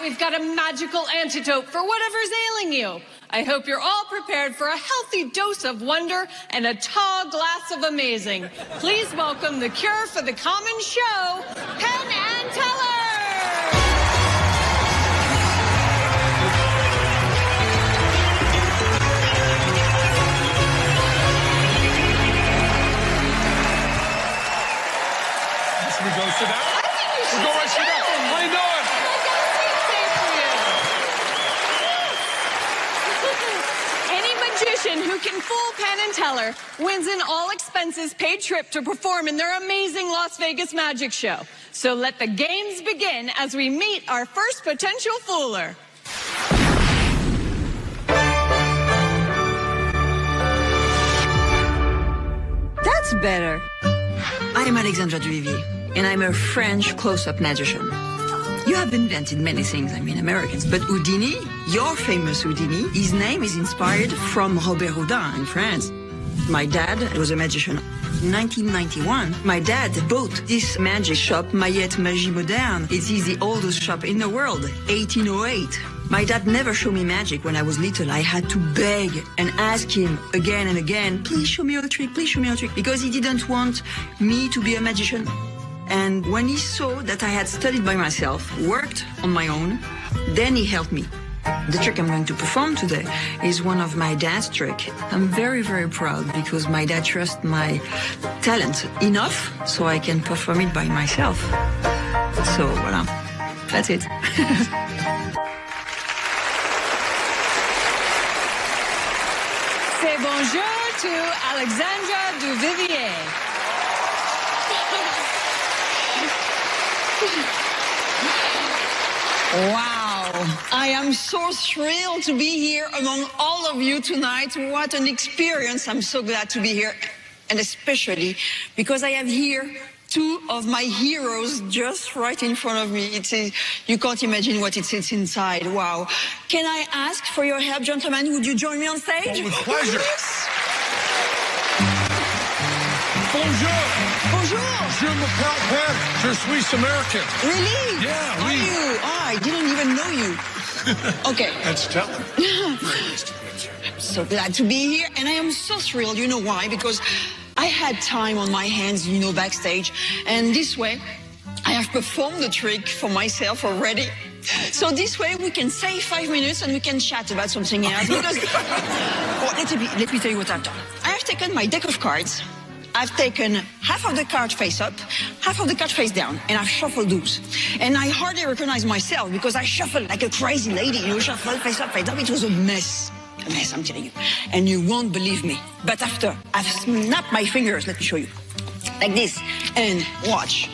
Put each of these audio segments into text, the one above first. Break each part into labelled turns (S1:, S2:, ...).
S1: we've got a magical antidote for whatever's ailing you. I hope you're all prepared for a healthy dose of wonder and a tall glass of amazing. Please welcome the cure for the common show, Penn and Teller!
S2: Should we go sit down?
S1: I think we should.
S2: We'll go right sit down. How you doing?
S1: Any magician who can fool Penn and Teller wins an all-expenses-paid trip to perform in their amazing Las Vegas magic show. So let the games begin as we meet our first potential fooler.
S3: That's better. I am Alexandra Duvivier, and I'm a French close-up magician. You have invented many things, Americans, but Houdini, your famous Houdini, his name is inspired from Robert Houdin in France. My dad was a magician. In 1991, my dad bought this magic shop, Maillette Magie Moderne. It is the oldest shop in the world, 1808. My dad never showed me magic when I was little. I had to beg and ask him again and again, please show me a trick, please show me a trick, because he didn't want me to be a magician. And when he saw that I had studied by myself, worked on my own, then he helped me. The trick I'm going to perform today is one of my dad's tricks. I'm very, very proud because my dad trusts my talent enough so I can perform it by myself. So, voilà, that's it.
S1: Say bonjour to Alexandra Duvivier.
S3: Wow, I am so thrilled to be here among all of you tonight. What an experience. I'm so glad to be here, and especially because I have here two of my heroes just right in front of me. You can't imagine what it sits inside. Wow. Can I ask for your help, gentlemen? Would you join me on stage?
S2: Oh, with pleasure.
S3: Yes.
S2: Bonjour.
S3: Bonjour.
S2: Je m'appelle Penn. Je suis American.
S3: Really?
S2: Yeah,
S3: Are
S2: oui.
S3: you? Oh, I didn't even know you. Okay.
S2: That's Teller.
S3: So glad to be here, and I am so thrilled. You know why? Because I had time on my hands, backstage, and this way, I have performed the trick for myself already. So this way, we can save 5 minutes and we can chat about something else. Because, let me tell you what I've done. I have taken my deck of cards. I've taken half of the card face up, half of the card face down, and I've shuffled those. And I hardly recognize myself because I shuffled like a crazy lady, shuffle face up, face down. It was a mess. A mess, I'm telling you. And you won't believe me. But after I've snapped my fingers, let me show you. Like this. And watch.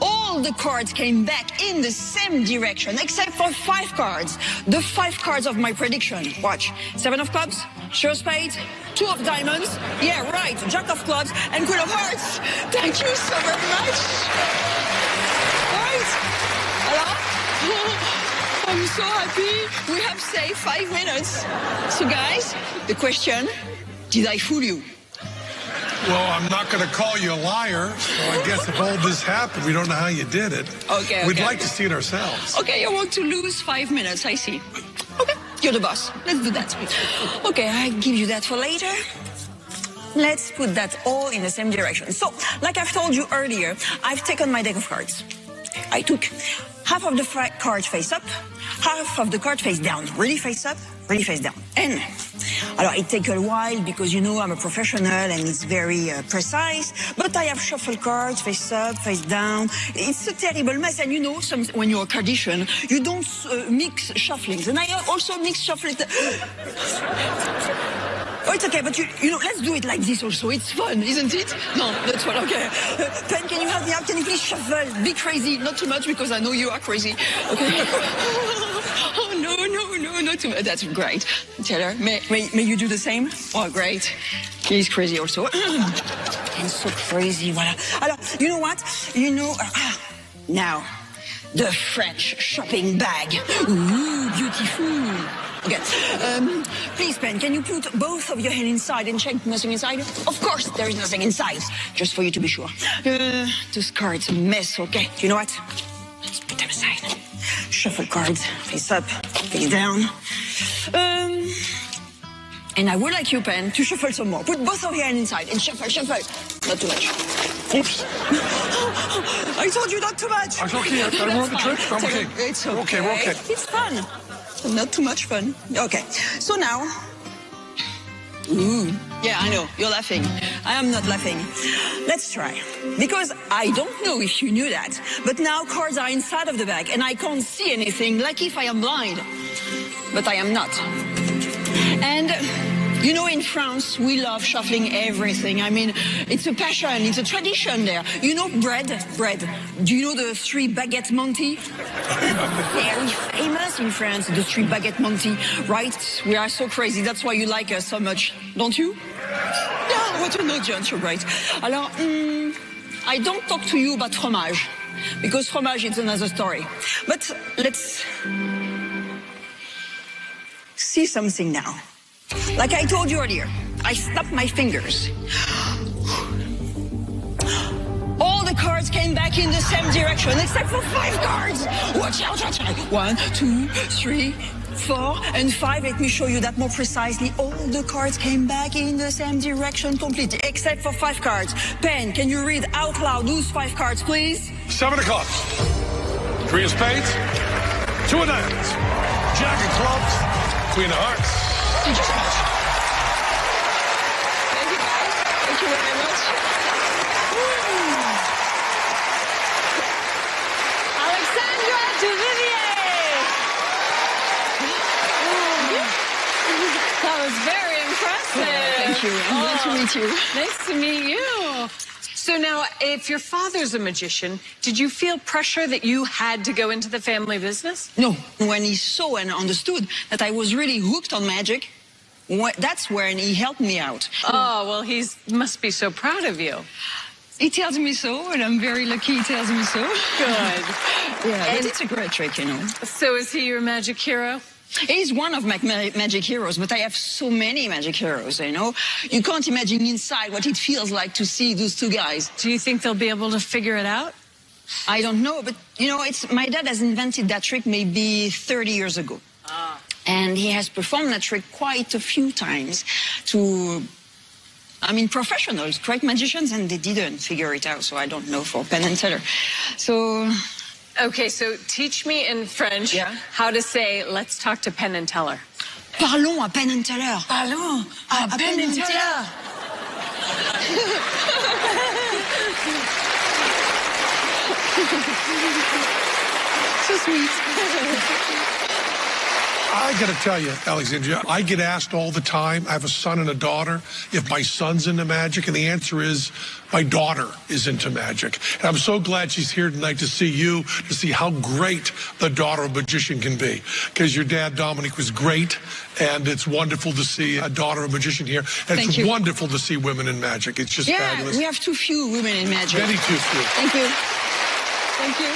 S3: All the cards came back in the same direction, except for 5 cards. The 5 cards of my prediction. Watch. 7 of clubs, sure spades, 2 of diamonds. Yeah, right. Jack of clubs and Queen of hearts. Thank you so very much. Right? Hello? I'm so happy we have saved 5 minutes. So guys, the question, did I fool you?
S2: Well, I'm not going to call you a liar, so I guess if all this happened, we don't know how you did it.
S3: Okay.
S2: We'd like to see it ourselves.
S3: Okay, you want to lose 5 minutes, I see. Okay, you're the boss. Let's do that. Okay, I give you that for later. Let's put that all in the same direction. So, like I've told you earlier, I've taken my deck of cards. I took half of the cards face up, half of the card face down. Really face up, really face down. And it takes a while because, I'm a professional and it's very precise. But I have shuffled cards, face up, face down. It's a terrible mess. And when you're a cardician, you don't mix shufflings. And I also mix shuffling. Oh, it's okay, but let's do it like this also. It's fun, isn't it? No, that's fun, okay. Penn, can you help me out? Can you please shuffle? Be crazy, not too much because I know you are crazy. Okay. Oh, no, not too much. That's great. Taylor, may you do the same? Oh, great. He's crazy also. He's so crazy, voilà. Alors, you know what? Now, the French shopping bag. Ooh, beautiful. Okay. Please, Penn, can you put both of your hands inside and check nothing inside? Of course, there is nothing inside. Just for you to be sure. Those cards a mess, okay? You know what? Let's put them aside. shuffle cards. Face up, face down. And I would like you, Penn, to shuffle some more. Put both of your hands inside and shuffle, shuffle. Not too much.
S2: Oops.
S3: I told you not too much.
S2: It's okay. I don't want the trick. I'm okay.
S3: It's okay.
S2: We're okay. We're okay.
S3: It's fun. Not too much fun. Okay. So now. Ooh. Yeah, I know. You're laughing. I am not laughing. Let's try. Because I don't know if you knew that, but now cards are inside of the bag and I can't see anything, like if I am blind. But I am not. And, you know, in France, we love shuffling everything. I mean, it's a passion, it's a tradition there. You know bread? Do you know the 3 baguette Monty? Very famous in France, the 3 baguette Monty, right? We are so crazy, that's why you like us so much, don't you? Yeah, what you know, John, you're right. Alors, I don't talk to you about fromage, because fromage is another story. But let's see something now. Like I told you earlier, I snapped my fingers. All the cards came back in the same direction, except for 5 cards. Watch out, watch out. 1, 2, 3, 4, and 5. Let me show you that more precisely. All the cards came back in the same direction completely, except for 5 cards. Penn, can you read out loud those 5 cards, please?
S2: 7 of clubs. 3 of spades. 2 of diamonds. Jack of clubs. Queen of hearts.
S3: Thank you so much. Thank you, guys. Thank you very much.
S1: Alexandra Duvivier! That was very impressive.
S3: Thank you. I'm glad to meet you.
S1: Nice to meet you. So now, if your father's a magician, did you feel pressure that you had to go into the family business?
S3: No, when he saw and understood that I was really hooked on magic, that's when he helped me out.
S1: Oh, well, he must be so proud of you.
S3: He tells me so, and I'm very lucky he tells me so.
S1: Good.
S3: Yeah, but it's a great trick, you know.
S1: So is he your magic hero?
S3: He's one of my magic heroes, but I have so many magic heroes, you know. You can't imagine inside what it feels like to see those 2 guys.
S1: Do you think they'll be able to figure it out?
S3: I don't know, but, you know, my dad has invented that trick maybe 30 years ago. And he has performed that trick quite a few times to, professionals, great magicians, and they didn't figure it out, so I don't know for Penn and Teller. So...
S1: Okay, so teach me in French how to say, let's talk to Penn and Teller.
S3: Parlons à Penn and Teller.
S1: Parlons à Penn and Teller.
S3: So sweet.
S2: I got to tell you, Alexandria, I get asked all the time, I have a son and a daughter, if my son's into magic, and the answer is my daughter is into magic. And I'm so glad she's here tonight to see you, to see how great the daughter of a magician can be. Because your dad, Dominic, was great, and it's wonderful to see a daughter of a magician here. And it's wonderful to see women in magic. It's just fabulous.
S3: We have too few women in magic.
S2: Very too few.
S3: Thank you. Thank you.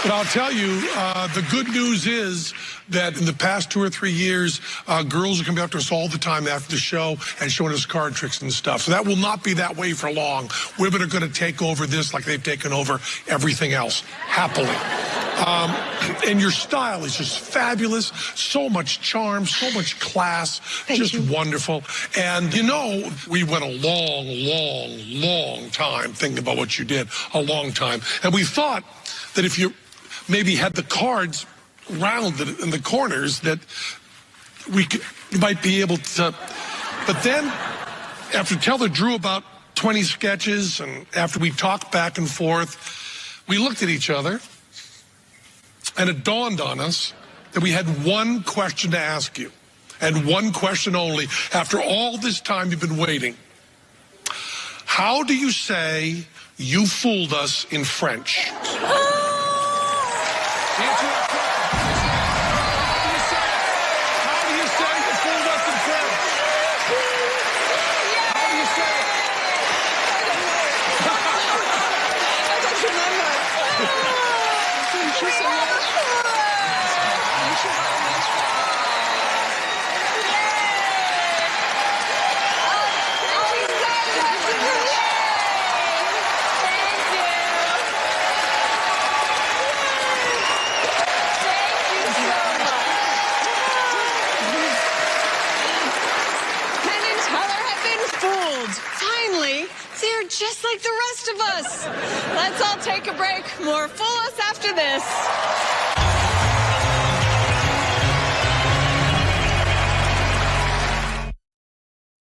S2: But I'll tell you, the good news is that in the past 2 or 3 years, girls are coming up to us all the time after the show and showing us card tricks and stuff. So that will not be that way for long. Women are going to take over this like they've taken over everything else, happily. And your style is just fabulous. So much charm, so much class, just wonderful. And, you know, we went a long time thinking about what you did, a long time. And we thought that if you maybe had the cards rounded in the corners that you might be able to. But then after Teller drew about 20 sketches and after we talked back and forth, we looked at each other and it dawned on us that we had one question to ask you, and one question only. After all this time you've been waiting, how do you say "you fooled us" in French?
S1: just like the rest of us. Let's all take a break. More Full Us after this.